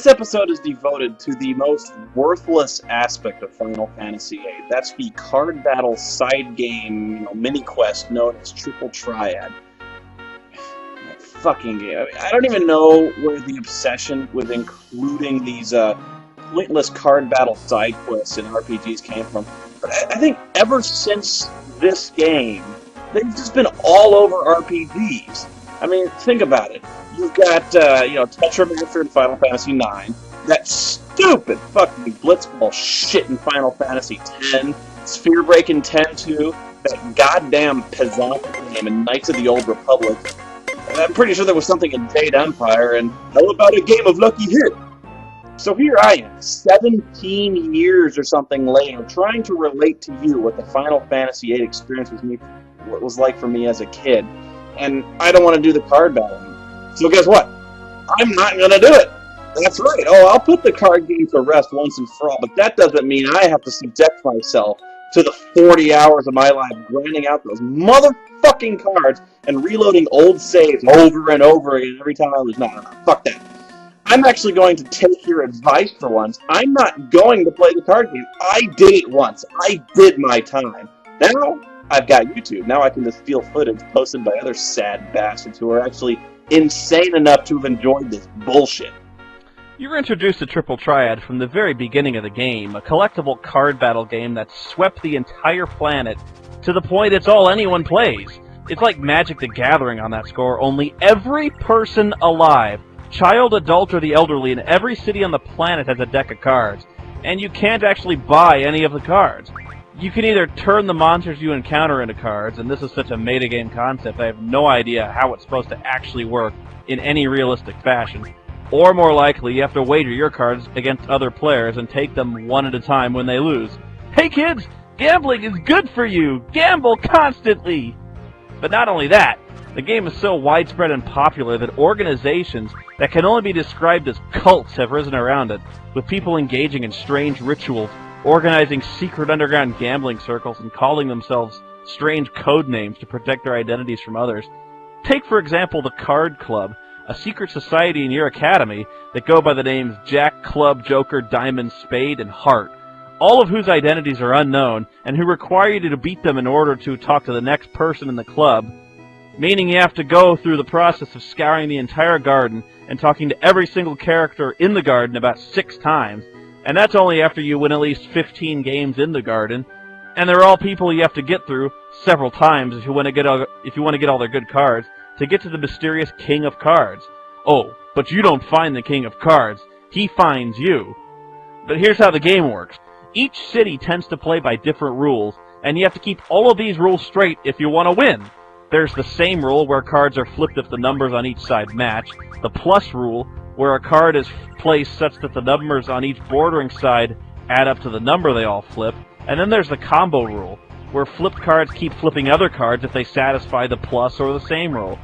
This episode is devoted to the most worthless aspect of Final Fantasy VIII. That's the card battle side game, mini quest known as Triple Triad. That fucking game. I don't even know where the obsession with including these pointless card battle side quests in RPGs came from. But I think ever since this game, they've just been all over RPGs. I mean, think about it. You've got, Tetramaster in Final Fantasy IX, that stupid fucking blitzball shit in Final Fantasy X, Sphere Break in 10-2, that goddamn Pizzazz game in Knights of the Old Republic. And I'm pretty sure there was something in Jade Empire, and how about a game of Lucky Hit? So here I am, 17 years or something later, trying to relate to you what the Final Fantasy VIII experience was like for me as a kid. And I don't want to do the card battling. So guess what? I'm not going to do it. That's right. Oh, I'll put the card game to rest once and for all, but that doesn't mean I have to subject myself to the 40 hours of my life grinding out those motherfucking cards and reloading old saves over and over again every time I lose. No, fuck that. I'm actually going to take your advice for once. I'm not going to play the card game. I did it once. I did my time. Now, I've got YouTube. Now I can just steal footage posted by other sad bastards who are actually insane enough to have enjoyed this bullshit. You were introduced to Triple Triad from the very beginning of the game, a collectible card battle game that swept the entire planet to the point it's all anyone plays. It's like Magic the Gathering on that score, only every person alive, child, adult, or the elderly in every city on the planet has a deck of cards, and you can't actually buy any of the cards. You can either turn the monsters you encounter into cards, and this is such a metagame concept, I have no idea how it's supposed to actually work in any realistic fashion. Or more likely, you have to wager your cards against other players and take them one at a time when they lose. Hey kids, gambling is good for you! Gamble constantly! But not only that, the game is so widespread and popular that organizations that can only be described as cults have risen around it, with people engaging in strange rituals, organizing secret underground gambling circles, and calling themselves strange code names to protect their identities from others. Take, for example, the Card Club, a secret society in your academy that go by the names Jack, Club, Joker, Diamond, Spade, and Heart, all of whose identities are unknown, and who require you to beat them in order to talk to the next person in the club, meaning you have to go through the process of scouring the entire garden and talking to every single character in the garden about 6 times. And that's only after you win at least 15 games in the garden. And they're all people you have to get through several times if you want to get all their good cards to get to the mysterious King of Cards. Oh, but you don't find the King of Cards. He finds you. But here's how the game works. Each city tends to play by different rules, and you have to keep all of these rules straight if you want to win. There's the same rule where cards are flipped if the numbers on each side match, the plus rule where a card is placed such that the numbers on each bordering side add up to the number they all flip, and then there's the combo rule, where flipped cards keep flipping other cards if they satisfy the plus or the same rule.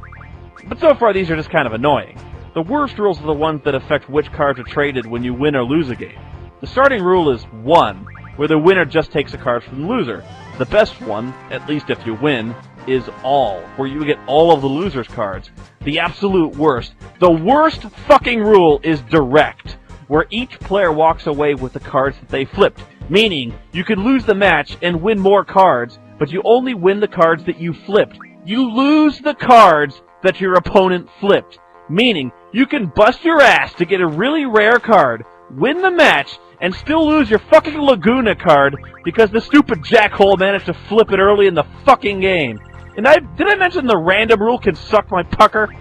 But so far these are just kind of annoying. The worst rules are the ones that affect which cards are traded when you win or lose a game. The starting rule is 1, where the winner just takes a card from the loser. The best one, at least if you win, is all, where you get all of the loser's cards. The absolute worst, the worst fucking rule is direct, where each player walks away with the cards that they flipped, meaning you could lose the match and win more cards, but you only win the cards that you flipped. You lose the cards that your opponent flipped, meaning you can bust your ass to get a really rare card, win the match, and still lose your fucking Laguna card because the stupid jackhole managed to flip it early in the fucking game. And did I mention the random rule can suck my pucker?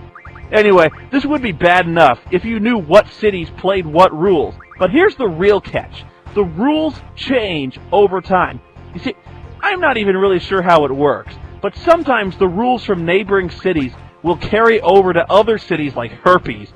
Anyway, this would be bad enough if you knew what cities played what rules. But here's the real catch. The rules change over time. You see, I'm not even really sure how it works, but sometimes the rules from neighboring cities will carry over to other cities like herpes.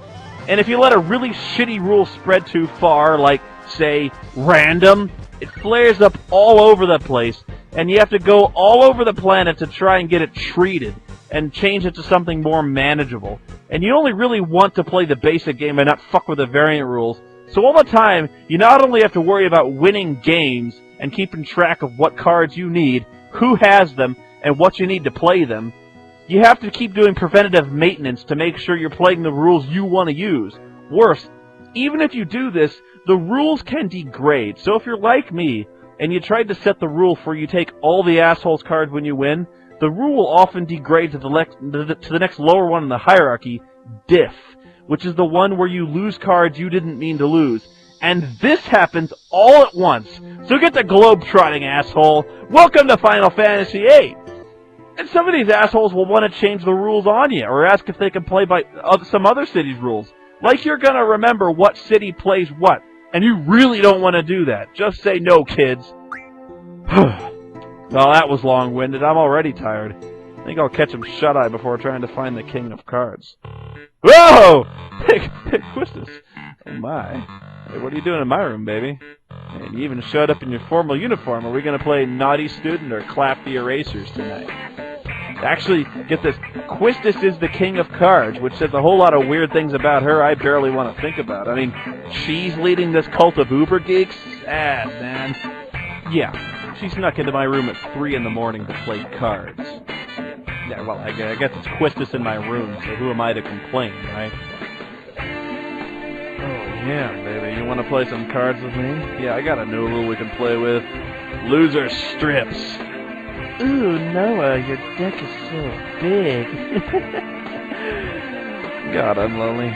And if you let a really shitty rule spread too far, like, say, random, it flares up all over the place, and you have to go all over the planet to try and get it treated, and change it to something more manageable. And you only really want to play the basic game and not fuck with the variant rules, so all the time, you not only have to worry about winning games, and keeping track of what cards you need, who has them, and what you need to play them, you have to keep doing preventative maintenance to make sure you're playing the rules you want to use. Worse, even if you do this, the rules can degrade. So if you're like me, and you tried to set the rule for you take all the assholes cards when you win, the rule will often degrade to the next lower one in the hierarchy, diff, which is the one where you lose cards you didn't mean to lose. And this happens all at once. So get the globe-trotting, asshole. Welcome to Final Fantasy VIII. And some of these assholes will want to change the rules on you, or ask if they can play by some other city's rules. Like you're gonna remember what city plays what. And you really don't want to do that. Just say no, kids. Well, that was long-winded. I'm already tired. I think I'll catch him shut-eye before trying to find the King of Cards. Whoa! Quistis. Oh my. Hey, what are you doing in my room, baby? And you even showed up in your formal uniform. Are we going to play Naughty Student or Clap the Erasers tonight? Actually, get this. Quistis is the King of Cards, which says a whole lot of weird things about her I barely want to think about. I mean, she's leading this cult of Uber geeks? Sad, man. Yeah, she snuck into my room at 3 in the morning to play cards. Yeah, well, I guess it's Quistis in my room, so who am I to complain, right? Oh, yeah, baby. You want to play some cards with me? Yeah, I got a new rule we can play with. Loser strips. Ooh, Noah, your deck is so big. God, I'm lonely.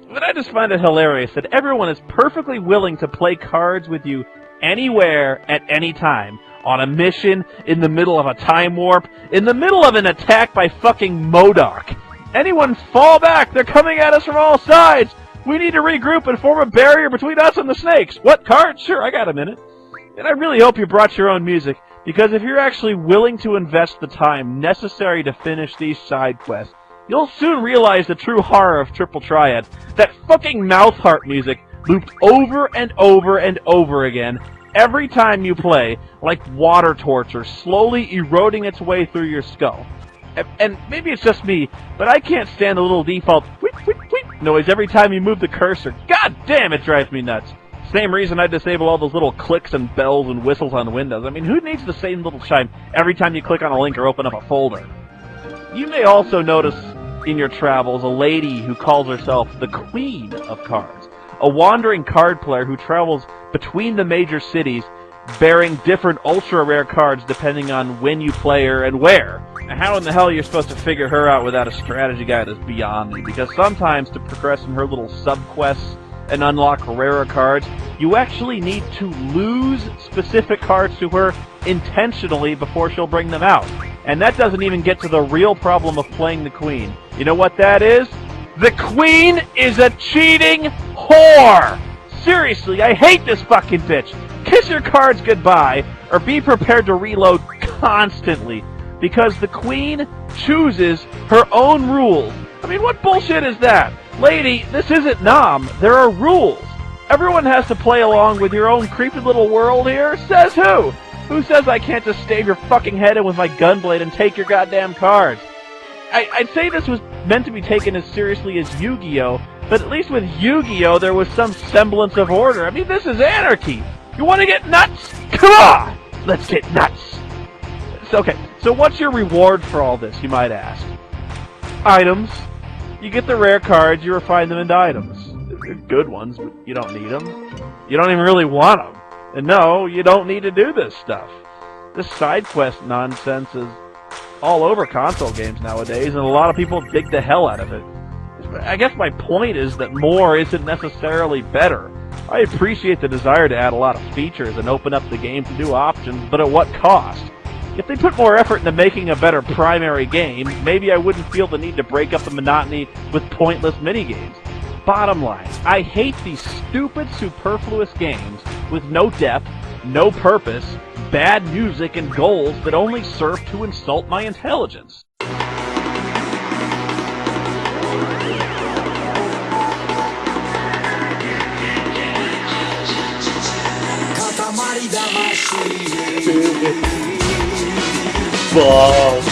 But I just find it hilarious that everyone is perfectly willing to play cards with you anywhere, at any time. On a mission, in the middle of a time warp, in the middle of an attack by fucking MODOK. Anyone fall back! They're coming at us from all sides! We need to regroup and form a barrier between us and the snakes! What, cards? Sure, I got a minute. And I really hope you brought your own music, because if you're actually willing to invest the time necessary to finish these side quests, you'll soon realize the true horror of Triple Triad. That fucking mouth heart music looped over and over and over again, every time you play, like water torture, slowly eroding its way through your skull. And maybe it's just me, but I can't stand the little default whip, whip, whip noise every time you move the cursor. God damn, it drives me nuts. Same reason I disable all those little clicks and bells and whistles on Windows. I mean, who needs the same little chime every time you click on a link or open up a folder? You may also notice in your travels a lady who calls herself the Queen of Cards, a wandering card player who travels between the major cities bearing different ultra-rare cards depending on when you play her and where. And how in the hell you're supposed to figure her out without a strategy guide is beyond me, because sometimes to progress in her little sub-quests and unlock rarer cards, you actually need to lose specific cards to her intentionally before she'll bring them out. And that doesn't even get to the real problem of playing the Queen. You know what that is? The Queen is a cheating whore! Seriously, I hate this fucking bitch! Kiss your cards goodbye, or be prepared to reload constantly, because the Queen chooses her own rules. I mean, what bullshit is that? Lady, this isn't Nom. There are rules. Everyone has to play along with your own creepy little world here? Says who? Who says I can't just stave your fucking head in with my gunblade and take your goddamn cards? I'd say this was meant to be taken as seriously as Yu-Gi-Oh!, but at least with Yu-Gi-Oh! There was some semblance of order. I mean, this is anarchy. You want to get nuts? Come on! Let's get nuts! Okay, so what's your reward for all this, you might ask? Items. You get the rare cards, you refine them into items. They're good ones, but you don't need them. You don't even really want them. And no, you don't need to do this stuff. This side quest nonsense is all over console games nowadays, and a lot of people dig the hell out of it. I guess my point is that more isn't necessarily better. I appreciate the desire to add a lot of features and open up the game to new options, but at what cost? If they put more effort into making a better primary game, maybe I wouldn't feel the need to break up the monotony with pointless minigames. Bottom line, I hate these stupid, superfluous games with no depth, no purpose, bad music, and goals that only serve to insult my intelligence. Balls.